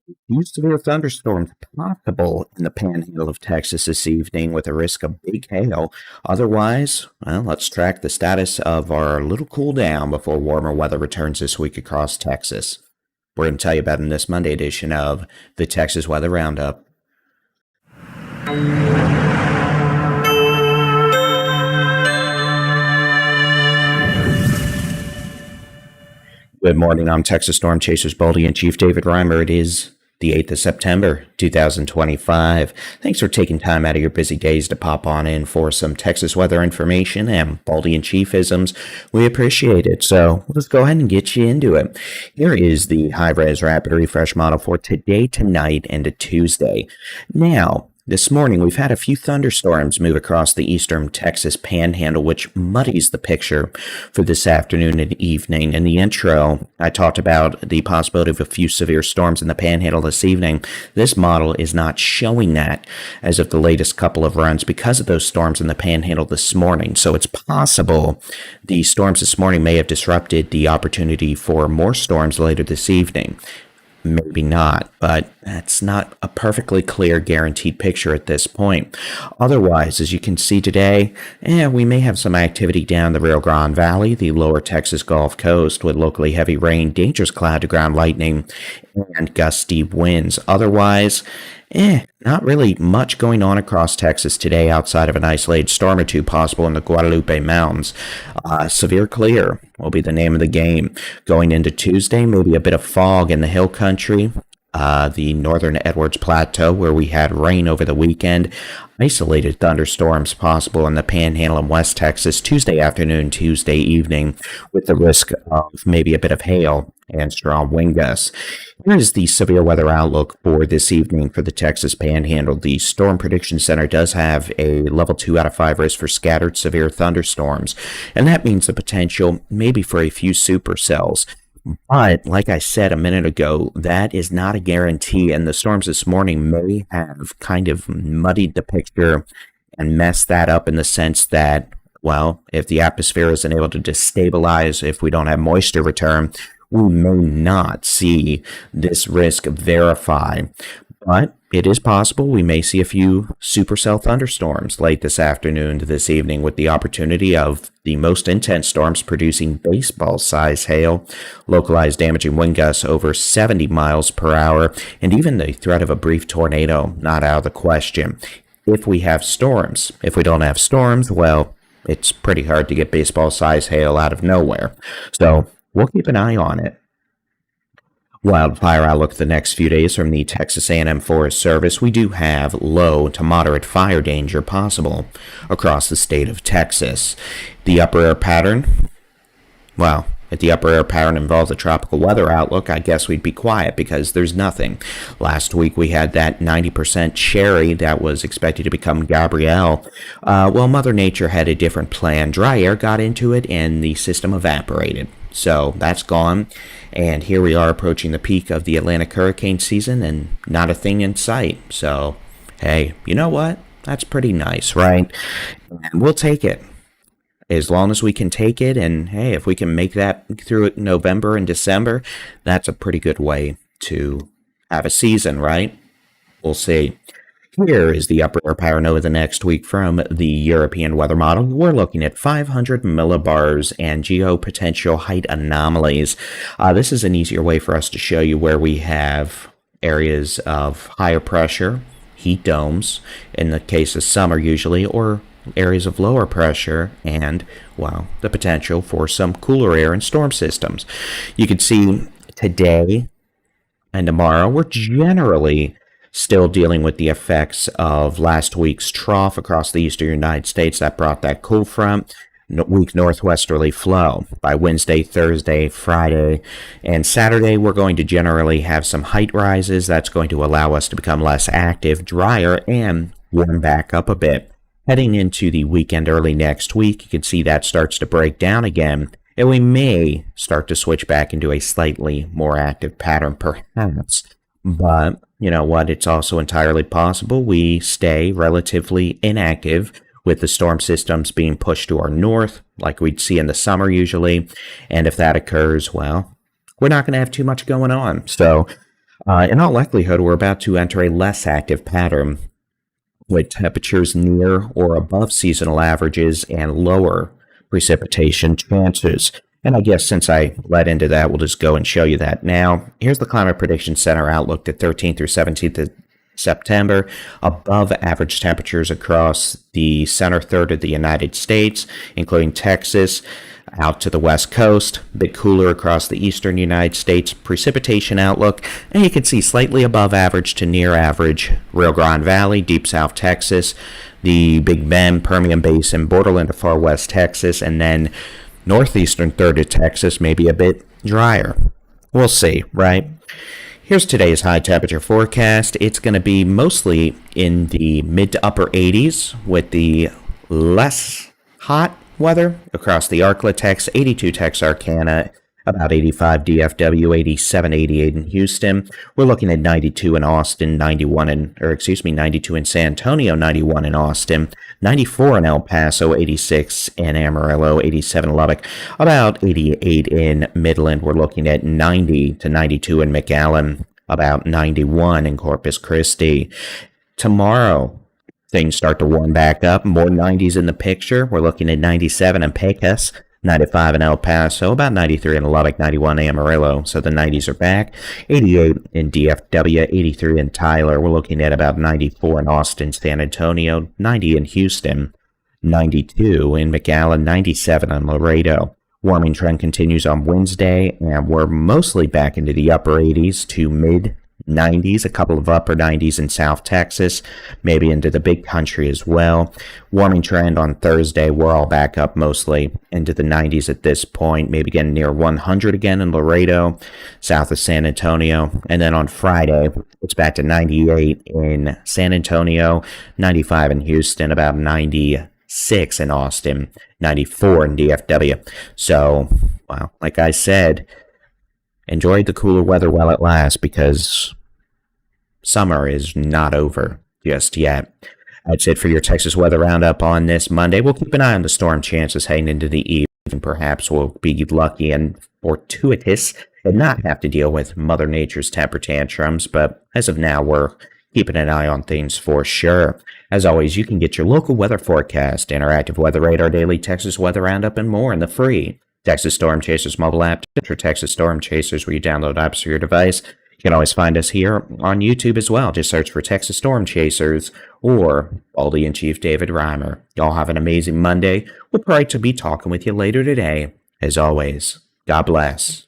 Few severe thunderstorms possible in the panhandle of Texas this evening with a risk of big hail. Otherwise, well, let's track the status of our little cool down before warmer weather returns this week across Texas. We're going to tell you about in this Monday edition of the Texas Weather Roundup. Good morning. I'm Texas Storm Chasers Baldy and Chief David Reimer. It is the 8th of September, 2025. Thanks for taking time out of your busy days to pop on in for some Texas weather information and Baldy and Chiefisms. We appreciate it. So let's go ahead and get you into it. Here is the high-res rapid refresh model for today, tonight, and to Tuesday. Now, this morning, we've had a few thunderstorms move across the eastern Texas Panhandle, which muddies the picture for this afternoon and evening. In the intro, I talked about the possibility of a few severe storms in the Panhandle this evening. This model is not showing that as of the latest couple of runs because of those storms in the Panhandle this morning. So it's possible the storms this morning may have disrupted the opportunity for more storms later this evening. Maybe not, but that's not a perfectly clear guaranteed picture at this point. Otherwise, as you can see today, we may have some activity down the Rio Grande Valley, the lower Texas Gulf Coast, with locally heavy rain, dangerous cloud to ground lightning, and gusty winds. Otherwise, not really much going on across Texas today outside of an isolated storm or two possible in the Guadalupe Mountains. Severe clear will be the name of the game. Going into Tuesday, maybe a bit of fog in the hill country, the northern Edwards Plateau where we had rain over the weekend. Isolated thunderstorms possible in the Panhandle and West Texas Tuesday afternoon, Tuesday evening, with the risk of maybe a bit of hail and strong wind gusts. Here is the severe weather outlook for this evening for the Texas Panhandle. The Storm Prediction Center does have a level 2 out of 5 risk for scattered severe thunderstorms, and that means the potential maybe for a few supercells. But, like I said a minute ago, that is not a guarantee, and the storms this morning may have kind of muddied the picture and messed that up in the sense that, well, if the atmosphere isn't able to destabilize, if we don't have moisture return, we may not see this risk verify. But it is possible we may see a few supercell thunderstorms late this afternoon to this evening, with the opportunity of the most intense storms producing baseball-sized hail, localized damaging wind gusts over 70 miles per hour, and even the threat of a brief tornado not out of the question. If we have storms, if we don't have storms, well, it's pretty hard to get baseball-sized hail out of nowhere. So we'll keep an eye on it. Wildfire outlook the next few days from the Texas A&M Forest Service. We do have low to moderate fire danger possible across the state of Texas. The upper air pattern, well, if the upper air pattern involves a tropical weather outlook, I guess we'd be quiet because there's nothing. Last week we had that 90% cherry that was expected to become Gabrielle. Well, Mother Nature had a different plan. Dry air got into it and the system evaporated. So that's gone, and here we are approaching the peak of the Atlantic hurricane season and not a thing in sight. So, hey, you know what? That's pretty nice, right? And we'll take it as long as we can take it, and hey, if we can make that through November and December, that's a pretty good way to have a season, right? We'll see. Here is the upper air pattern over the next week from the European weather model. We're looking at 500 millibars and geopotential height anomalies. This is an easier way for us to show you where we have areas of higher pressure, heat domes, in the case of summer usually, or areas of lower pressure and, well, the potential for some cooler air and storm systems. You can see today and tomorrow we're generally still dealing with the effects of last week's trough across the eastern United States that brought that cool front, weak northwesterly flow. By Wednesday, Thursday, Friday, and Saturday, we're going to generally have some height rises. That's going to allow us to become less active, drier, and warm back up a bit. Heading into the weekend early next week, you can see that starts to break down again, and we may start to switch back into a slightly more active pattern, perhaps. But you know what? It's also entirely possible we stay relatively inactive with the storm systems being pushed to our north, like we'd see in the summer usually. And if that occurs, well, we're not going to have too much going on. So In all likelihood, we're about to enter a less active pattern with temperatures near or above seasonal averages and lower precipitation chances. And I guess since I led into that, we'll just go and show you that now. Here's the Climate Prediction Center outlook the 13th through 17th of September. Above average temperatures across the center third of the United States, including Texas, out to the west coast, a bit cooler across the eastern United States. Precipitation outlook, and you can see slightly above average to near average Rio Grande Valley, deep south Texas, the Big Bend, Permian Basin, borderland of far west Texas, and then northeastern third of Texas, maybe a bit drier. We'll see, right? Here's today's high temperature forecast. It's going to be mostly in the mid to upper 80s with the less hot weather across the Arklatex, 82 Texarkana, about 85 DFW, 87, 88 in Houston. We're looking at 92 in Austin, 92 in San Antonio, 91 in Austin, 94 in El Paso, 86 in Amarillo, 87 in Lubbock, about 88 in Midland. We're looking at 90 to 92 in McAllen, about 91 in Corpus Christi. Tomorrow, things start to warm back up. More 90s in the picture. We're looking at 97 in Pecos, 95 in El Paso, about 93 in Lubbock, 91 in Amarillo. So the 90s are back. 88 in DFW, 83 in Tyler. We're looking at about 94 in Austin, San Antonio, 90 in Houston, 92 in McAllen, 97 in Laredo. Warming trend continues on Wednesday, and we're mostly back into the upper 80s to mid 90s, a couple of upper 90s in South Texas, maybe into the big country as well. Warming trend on Thursday, we're all back up mostly into the 90s at this point, maybe getting near 100 again in Laredo, south of San Antonio. And then on Friday, it's back to 98 in San Antonio, 95 in Houston, about 96 in Austin, 94 in DFW. So, well, like I said, enjoy the cooler weather while it lasts, because summer is not over just yet. That's it for your Texas Weather Roundup on this Monday. We'll keep an eye on the storm chances heading into the evening. Perhaps we'll be lucky and fortuitous and not have to deal with Mother Nature's temper tantrums, but as of now, we're keeping an eye on things for sure. As always, you can get your local weather forecast, interactive weather radar, daily Texas Weather Roundup, and more in the free Texas Storm Chasers mobile app, or Texas Storm Chasers, where you download apps for your device. You can always find us here on YouTube as well. Just search for Texas Storm Chasers or Baldy and Chief David Reimer. Y'all have an amazing Monday. We'll probably be talking with you later today. As always, God bless.